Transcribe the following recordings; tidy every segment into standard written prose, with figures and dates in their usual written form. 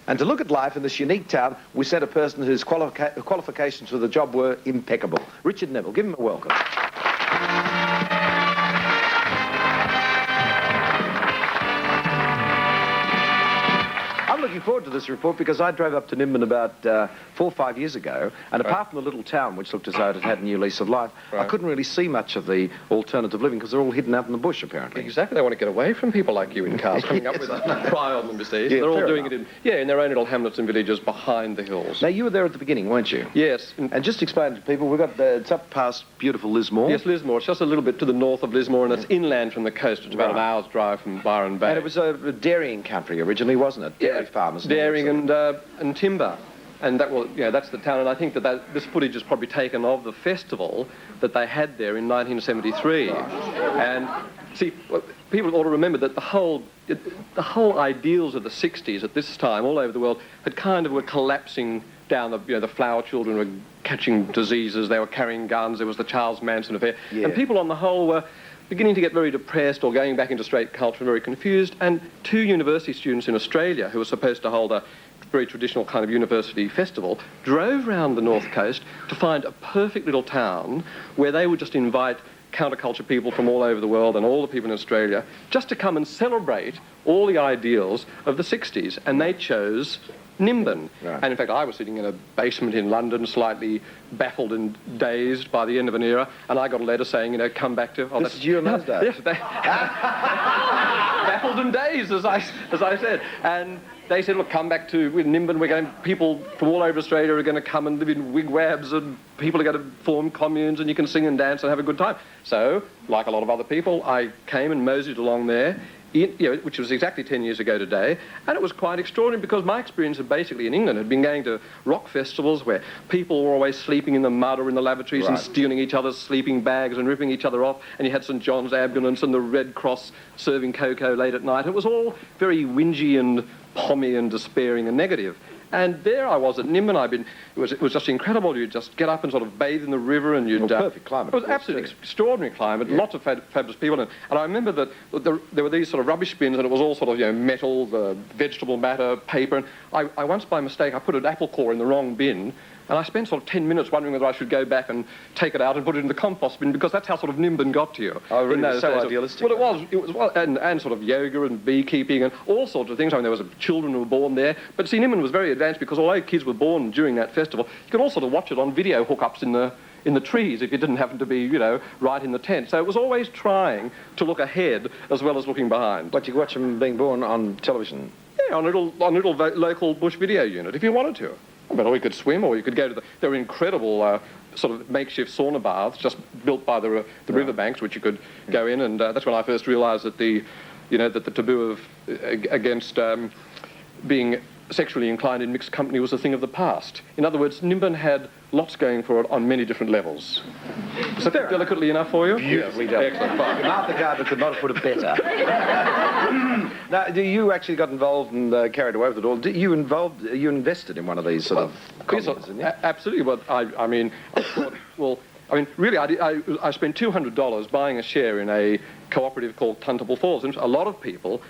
And to look at life in this unique town, we sent a person whose qualifications for the job were impeccable. Richard Neville, give him a welcome. I'm looking forward to this report because I drove up to NIMBIN about 4 or 5 years ago, and apart from the little town which looked as though it had a new lease of life, I couldn't really see much of the alternative living because they're all hidden out in the bush, apparently. Exactly. They want to get away from people like you in cars coming up with a cry on them, you see. Yeah, they're all doing it in their own little hamlets and villages behind the hills. Now, you were there at the beginning, weren't you? Yes. And just explain to people, we've got it's up past beautiful Lismore. Yes, Lismore. It's just a little bit to the north of Lismore, and it's inland from the coast. It's about an hour's drive from Byron Bay. And it was a dairying country originally, wasn't it? Dairy farmers. Dairying and timber. And that's the town, and I think that this footage is probably taken of the festival that they had there in 1973. And see, people ought to remember that the whole ideals of the 60s at this time all over the world had kind of were collapsing down. The flower children were catching diseases, they were carrying guns, there was the Charles Manson affair, and people on the whole were beginning to get very depressed or going back into straight culture and very confused. And 2 university students in Australia who were supposed to hold a very traditional kind of university festival drove round the north coast to find a perfect little town where they would just invite counterculture people from all over the world and all the people in Australia just to come and celebrate all the ideals of the 60s. And they chose NIMBIN. Right. And in fact, I was sitting in a basement in London, slightly baffled and dazed by the end of an era, and I got a letter saying, come back to... This is you and those days. Yes, baffled and dazed, as I said. And they said, look, come back to NIMBIN. People from all over Australia are going to come and live in wigwams, and people are going to form communes, and you can sing and dance and have a good time. So, like a lot of other people, I came and moseyed along there, which was exactly 10 years ago today, and it was quite extraordinary because my experience basically in England had been going to rock festivals where people were always sleeping in the mud or in the lavatories and stealing each other's sleeping bags and ripping each other off, and you had St John's ambulance and the Red Cross serving cocoa late at night. It was all very whingy and pommy and despairing and negative. And there I was at NIMBIN. It was just incredible. You'd just get up and sort of bathe in the river, and you'd... perfect climate. It was absolutely extraordinary climate. Yeah. Lots of fabulous people. And I remember that there were these sort of rubbish bins, and it was all sort of, metal, vegetable matter, paper. And I once, by mistake, I put an apple core in the wrong bin, and I spent sort of 10 minutes wondering whether I should go back and take it out and put it in the compost bin, because that's how sort of NIMBIN got to you. Oh, really? It was so idealistic. Well, it was, and sort of yoga and beekeeping and all sorts of things. I mean, there was children who were born there. But see, NIMBIN was very advanced because although kids were born during that festival, you could also sort of watch it on video hookups in the trees if you didn't happen to be, right in the tent. So it was always trying to look ahead as well as looking behind. But you could watch them being born on television? Yeah, on a little local bush video unit, if you wanted to. Or you could swim, or you could go to there were incredible sort of makeshift sauna baths just built by the riverbanks, which you could go in, and that's when I first realised that the taboo against being sexually inclined in mixed company was a thing of the past. In other words, NIMBIN had lots going for it on many different levels. Is that delicately enough for you? Beautifully done. Excellent. Fine. Martha Gardner could not have put it better. Now, you actually got involved and carried away with it all. You invested in one of these sort of communes, didn't you? Absolutely. But I mean, really, I spent $200 buying a share in a cooperative called Tuntable Falls, and a lot of people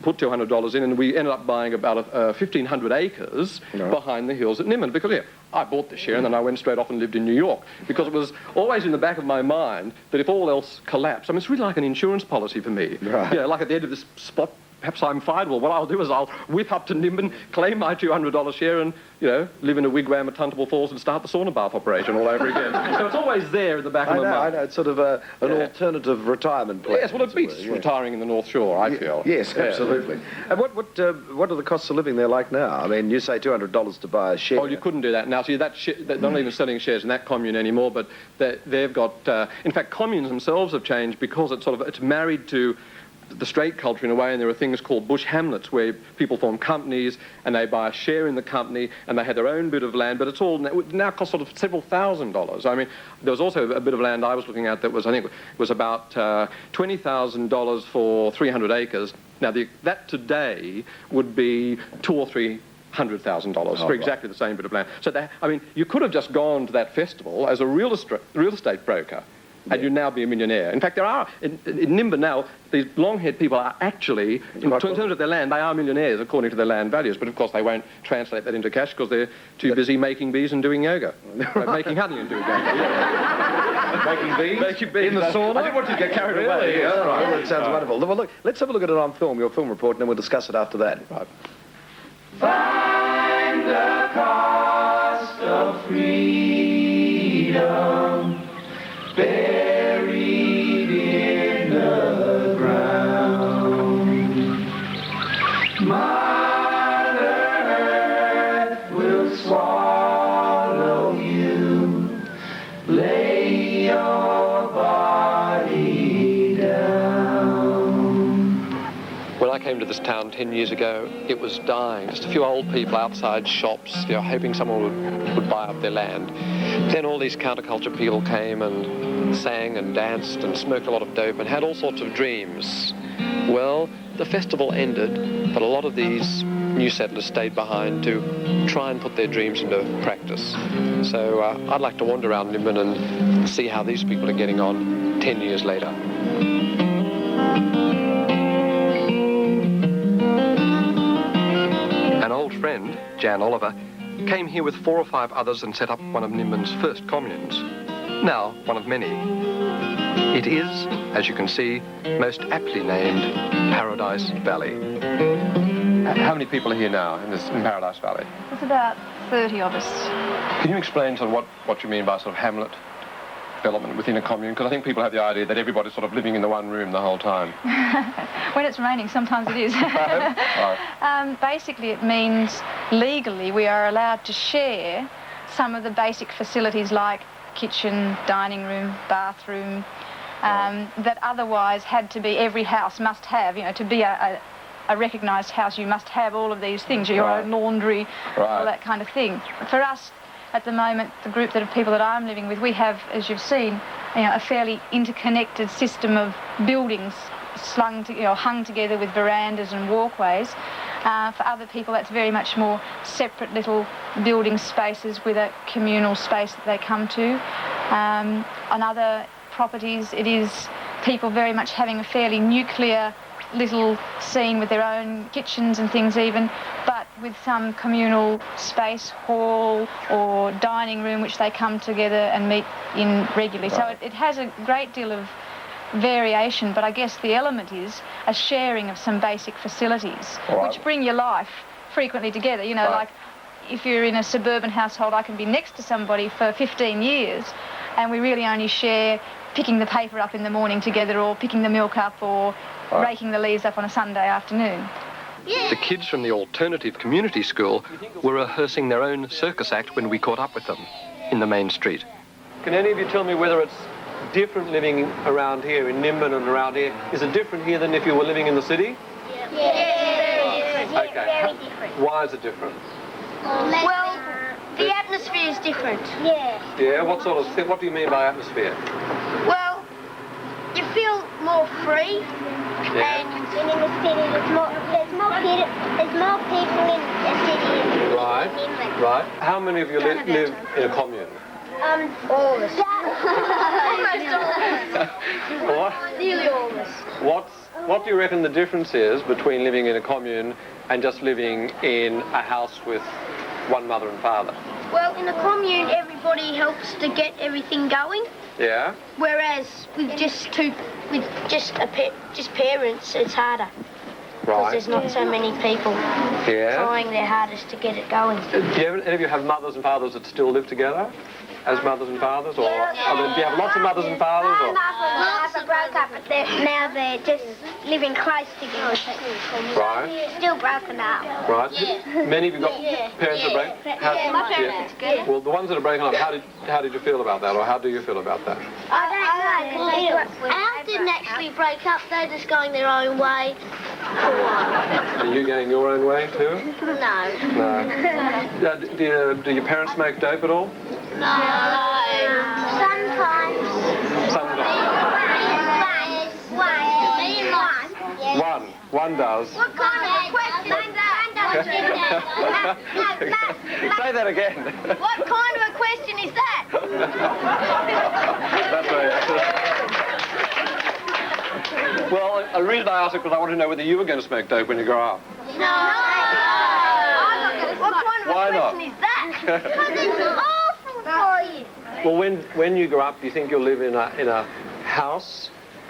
put $200 in, and we ended up buying about 1,500 acres behind the hills at NIMBIN, because I bought the share and then I went straight off and lived in New York, because it was always in the back of my mind that if all else collapsed, I mean, it's really like an insurance policy for me. Right. Like at the end of this spot, perhaps I'm fired. Well, what I'll do is I'll whip up to NIMBIN, claim my $200 share, and live in a wigwam at Tuntable Falls and start the sauna bath operation all over again. So it's always there in the back of my mind. I know. It's sort of an alternative retirement plan. Yes, well, it beats retiring in the North Shore, I feel. Yes, absolutely. And what are the costs of living there like now? I mean, you say $200 to buy a share. Oh, you couldn't do that now. See, they're not even selling shares in that commune anymore, but they've got... in fact, communes themselves have changed because it's married to the straight culture in a way, and there are things called bush hamlets where people form companies and they buy a share in the company and they had their own bit of land, but it's all now costs sort of several $1,000s. I mean, there was also a bit of land I was looking at that was, I think, was about $20,000 for 300 acres. Now, that today would be $200,000 or $300,000 for exactly the same bit of land. So, you could have just gone to that festival as a real estate broker and you'd now be a millionaire. In fact, there are, in NIMBIN now, these long-haired people are actually, in terms of their land, they are millionaires according to their land values, but of course they won't translate that into cash because they're too busy making bees and doing yoga. Making honey and doing yoga. Making bees? Making bees. In the sauna? I didn't want you to get carried away. Yeah, all right. Well, it sounds wonderful. Well, look, let's have a look at it on film, your film report, and then we'll discuss it after that. Right. Find the cost of freedom buried in the ground. Mother Earth will swallow you. Lay your body down. When I came to this town 10 years ago, it was dying. Just a few old people outside shops, hoping someone would buy up their land. Then all these counterculture people came and sang and danced and smoked a lot of dope and had all sorts of dreams. Well, the festival ended, but a lot of these new settlers stayed behind to try and put their dreams into practice. So I'd like to wander around NIMBIN and see how these people are getting on 10 years later. An old friend, Jan Oliver, came here with 4 or 5 others and set up one of NIMBIN's first communes. Now, one of many. It is, as you can see, most aptly named Paradise Valley. How many people are here now in Paradise Valley? There's about 30 of us. Can you explain sort of what you mean by sort of hamlet development within a commune? Because I think people have the idea that everybody's sort of living in the one room the whole time. When it's raining, sometimes it is. Right. Basically, it means legally we are allowed to share some of the basic facilities like kitchen, dining room, bathroom, that otherwise had to be, every house must have, to be a recognised house, you must have all of these things, your own laundry, all that kind of thing. For us, at the moment, the group of people that I'm living with, we have, as you've seen, a fairly interconnected system of buildings hung together with verandas and walkways. For other people, that's very much more separate little building spaces with a communal space that they come to. On other properties, it is people very much having a fairly nuclear little scene with their own kitchens and things even, but with some communal space, hall or dining room which they come together and meet in regularly. Right. So it has a great deal of variation, but I guess the element is a sharing of some basic facilities, which bring your life frequently together. Like if you're in a suburban household, I can be next to somebody for 15 years and we really only share picking the paper up in the morning together or picking the milk up or raking the leaves up on a Sunday afternoon. The kids from the alternative community school were rehearsing their own circus act when we caught up with them in the main street. Can any of you tell me whether it's different living around here in NIMBIN and around here? Is it different here than if you were living in the city? Yeah. Okay. Very different. Why is it different? Well, the atmosphere is different. Yeah. Yeah, what do you mean by atmosphere? Well, you feel more free. Yeah. And in the city, there's more people in the city. Right. How many of you live in a commune? All of us. What? Nearly all of us. What do you reckon the difference is between living in a commune and just living in a house with one mother and father? Well, in a commune, everybody helps to get everything going. Yeah. Whereas with just parents, it's harder. Because there's not so many people trying their hardest to get it going. Do any of you have mothers and fathers that still live together as mothers and fathers? Or do you have lots of mothers and fathers? Or? Lots broke up, but now they're just living close together. Right. Still broken up. Right. Yeah. Many of you got parents that break? My parents are together. Well, the ones that are breaking up, how did you feel about that, or how do you feel about that? I don't know. Ours didn't actually break up. They're just going their own way for a while. Are you going your own way too? No. No. Do your parents smoke dope at all? No. Sometimes. One does. What kind of a question is that? Say that again. What kind of a question is that? That's right. Well, the reason I asked it because I want to know whether you were going to smoke dope when you grow up. No. What kind of Why a not? question is that? Because it's awful for you. Well, when you grow up, do you think you'll live in a house,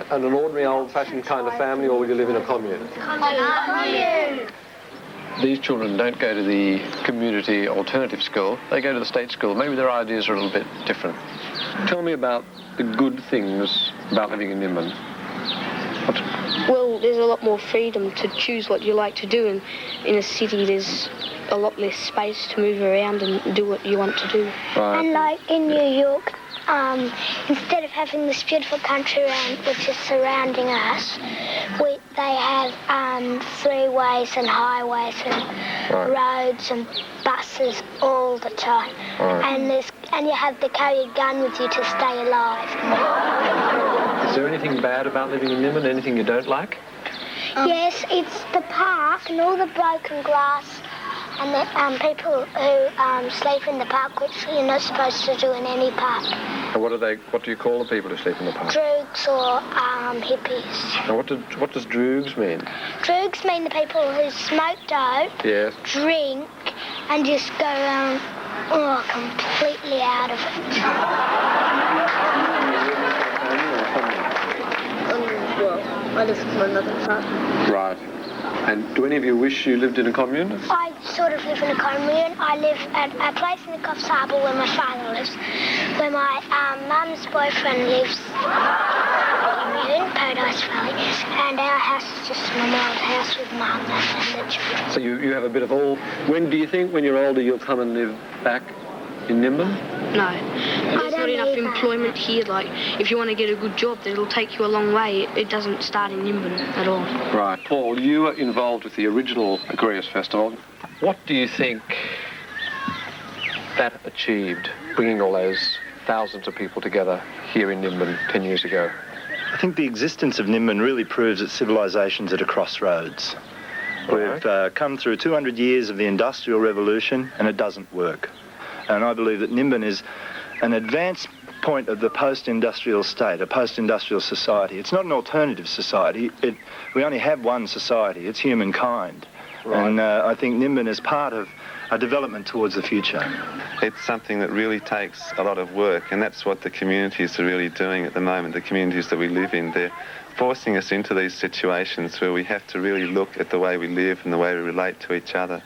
and an ordinary old-fashioned kind of family, or will you live in a commune? Commune. These children don't go to the community alternative school, they go to the state school. Maybe their ideas are a little bit different. Tell me about the good things about living in NIMBIN. Well, there's a lot more freedom to choose what you like to do, and in a city there's a lot less space to move around and do what you want to do. Right. And like in New York, instead of having this beautiful country around which is surrounding us, they have freeways and highways and roads and buses all the time. Right. And you have to carry a gun with you to stay alive. Is there anything bad about living in NIMBIN? Anything you don't like? Yes, it's the park and all the broken glass and the people who sleep in the park, which you're not supposed to do in any park. And what do you call the people who sleep in the park? Droogs or hippies. And what does droogs mean? Droogs mean the people who smoke dope, Yes. drink, and just go around completely out of it. Well, I live with my mother and father. Right. And do any of you wish you lived in a commune? I sort of live in a commune. I live at a place in the Coffs Harbour where my father lives, where my mum's boyfriend lives in Paradise Valley, and our house is just a normal old house with mum and the children. So you have a bit of all. When do you think, when you're older, you'll come and live back in NIMBIN? No, there's not enough employment here. Like, if you want to get a good job, it'll take you a long way. It doesn't start in NIMBIN at all. Right. Paul, you were involved with the original Agrius Festival. What do you think that achieved, bringing all those thousands of people together here in NIMBIN 10 years ago? I think the existence of NIMBIN really proves that civilisation's at a crossroads. We've come through 200 years of the Industrial Revolution and it doesn't work. And I believe that NIMBIN is an advanced point of the post-industrial state, a post-industrial society. It's not an alternative society. We only have one society. It's humankind. Right. And I think NIMBIN is part of a development towards the future. It's something that really takes a lot of work, and that's what the communities are really doing at the moment, the communities that we live in. They're forcing us into these situations where we have to really look at the way we live and the way we relate to each other.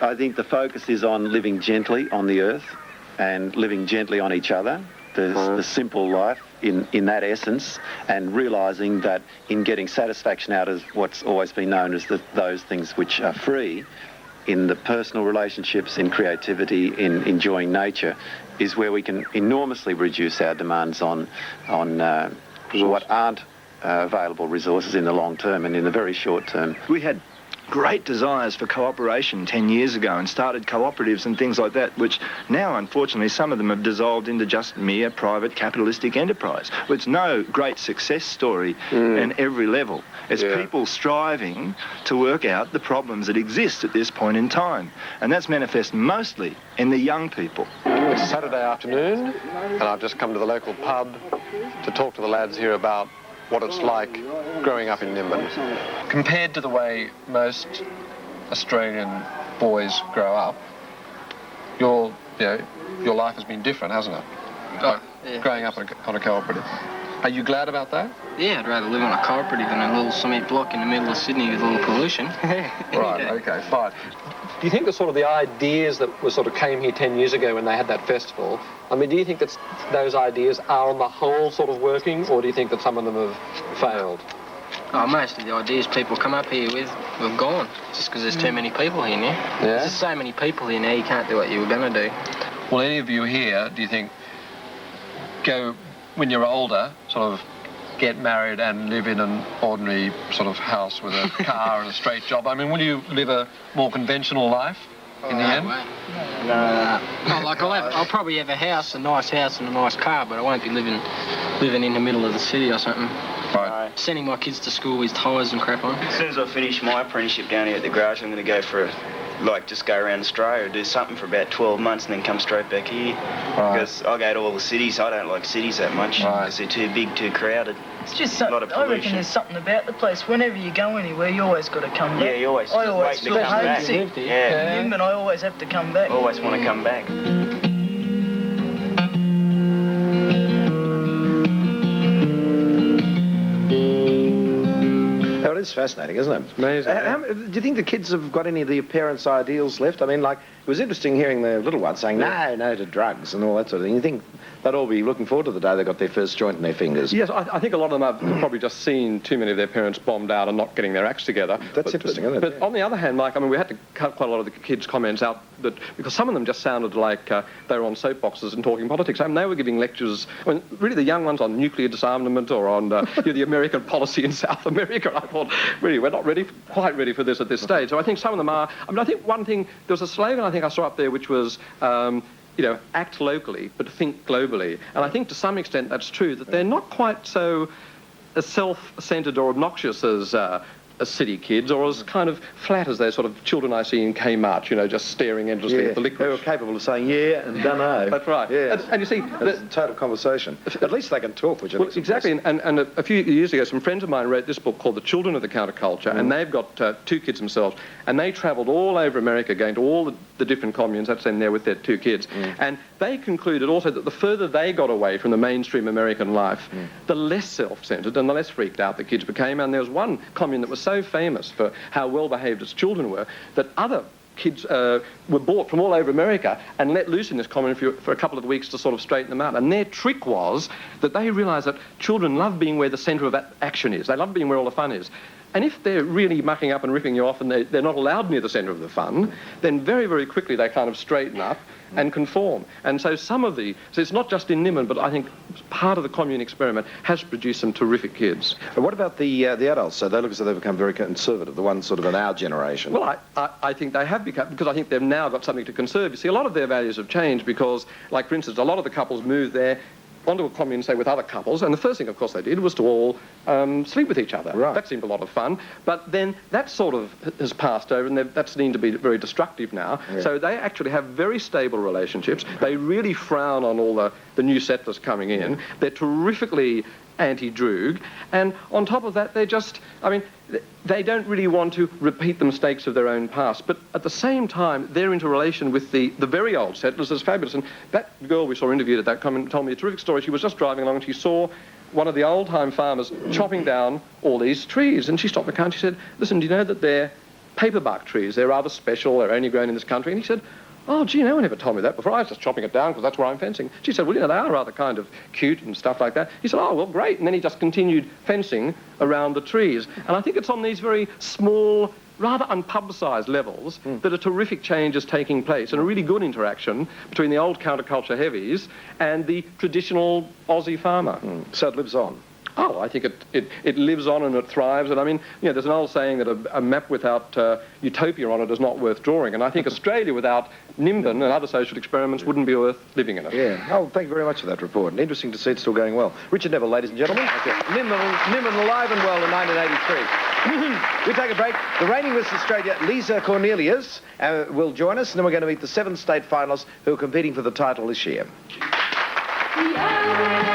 I think the focus is on living gently on the earth and living gently on each other. The simple life in that essence, and realising that in getting satisfaction out of what's always been known as those things which are free, in the personal relationships, in creativity, in enjoying nature, is where we can enormously reduce our demands on what aren't available resources in the long term and in the very short term. We had great desires for cooperation 10 years ago and started cooperatives and things like that, which now, unfortunately, some of them have dissolved into just mere private capitalistic enterprise. It's no great success story in every level. It's people striving to work out the problems that exist at this point in time. And that's manifest mostly in the young people. It's Saturday afternoon, and I've just come to the local pub to talk to the lads here about what it's like growing up in NIMBIN. Compared to the way most Australian boys grow up, your life has been different, hasn't it? Growing up on a cooperative. Are you glad about that? Yeah, I'd rather live on a cooperative than a little cement block in the middle of Sydney with a little pollution. Right, okay, fine. Do you think that sort of the ideas that were sort of came here 10 years ago when they had that festival, I mean, do you think that those ideas are on the whole sort of working, or do you think that some of them have failed? Oh, most of the ideas people come up here with have gone, just because there's too many people here now. Yeah? There's just so many people here now, you can't do what you were going to do. Will any of you here, do you think, go, when you're older, sort of get married and live in an ordinary sort of house with a car and a straight job? I mean, will you live a more conventional life in the end? No. Like I'll probably have a house, a nice house and a nice car, but I won't be living in the middle of the city or something. Right. Sending my kids to school with tyres and crap on. As soon as I finish my apprenticeship down here at the garage, I'm going to go for like just go around Australia or do something for about 12 months and then come straight back here. Because I go to all the cities. I don't like cities that much because they're too big, too crowded. It's just a lot of I reckon pollution. there's something about the place. Whenever you go anywhere, you always got to come back. Yeah, you always I always wait to feel come back. homesick. Yeah. Nimbin, I always have to come back. Always want to come back. Oh, it is fascinating, isn't it? It's amazing. Do you think the kids have got any of their parents' ideals left? I mean, like, it was interesting hearing the little ones saying no to drugs and all that sort of thing. You think they'd all be looking forward to the day they got their first joint in their fingers? Yes, I think a lot of them have probably just seen too many of their parents bombed out and not getting their acts together. That's interesting, isn't it? But on the other hand, Mike, I mean, we had to cut quite a lot of the kids' comments out because some of them just sounded like they were on soapboxes and talking politics. I mean, they were giving lectures, I mean, really the young ones on nuclear disarmament or on the American policy in South America. I thought, really, we're not quite ready for this at this stage. So I think some of them are. I mean, I think one thing, there was a slogan I think I saw up there which was, act locally, but think globally. And I think to some extent that's true, that they're not quite so self-centred or obnoxious as city kids, or as kind of flat as those sort of children I see in Kmart, just staring endlessly at the liquid. They were capable of saying yeah and dunno. That's right. Yeah. And you see... That's a total conversation. At least they can talk, which is exactly. And a few years ago, some friends of mine wrote this book called The Children of the Counterculture, and they've got 2 kids themselves, and they travelled all over America, going to all the different communes, that's in there with their 2 kids, and they concluded also that the further they got away from the mainstream American life, the less self-centred and the less freaked out the kids became. And there was one commune that was so famous for how well-behaved its children were that other kids were brought from all over America and let loose in this commune for a couple of weeks to sort of straighten them out. And their trick was that they realised that children love being where the centre of action is. They love being where all the fun is. And if they're really mucking up and ripping you off and they're not allowed near the centre of the fun, then very, very quickly they kind of straighten up and conform. And so so it's not just in Nimbin, but I think part of the commune experiment has produced some terrific kids. And what about the adults? So they look as though they've become very conservative, the ones sort of in our generation. Well, I think they have become, because I think they've now got something to conserve. You see, a lot of their values have changed because, like, for instance, a lot of the couples moved there onto a commune, say, with other couples, and the first thing, of course, they did was to all sleep with each other. Right. That seemed a lot of fun, but then that sort of has passed over, and that's seen to be very destructive now. Yeah. So they actually have very stable relationships. They really frown on all the new settlers coming in. Yeah. They're terrifically anti-droog, and on top of that, they don't really want to repeat the mistakes of their own past, but at the same time, they're into relation with the very old settlers as fabulous. And that girl we saw interviewed at that comment told me a terrific story. She was just driving along and she saw one of the old-time farmers chopping down all these trees, and she stopped the car and she said, "Listen, do you know that they're paperbark trees? They're rather special, they're only grown in this country." And he said, "Oh, gee, no one ever told me that before. I was just chopping it down because that's where I'm fencing." She said, "Well, they are rather kind of cute and stuff like that." He said, "Oh, well, great." And then he just continued fencing around the trees. And I think it's on these very small, rather unpublicised levels that a terrific change is taking place, and a really good interaction between the old counterculture heavies and the traditional Aussie farmer. So it lives on. Oh, I think it lives on and it thrives. And I mean, there's an old saying that a map without utopia on it is not worth drawing. And I think Australia without Nimbin and other social experiments wouldn't be worth living in it. Yeah. Oh, thank you very much for that report. And interesting to see it's still going well. Richard Neville, ladies and gentlemen. Okay. Nimbin alive and well in 1983. We take a break. The reigning Miss Australia, Lisa Cornelius, will join us, and then we're going to meet the 7 state finalists who are competing for the title this year. Yeah.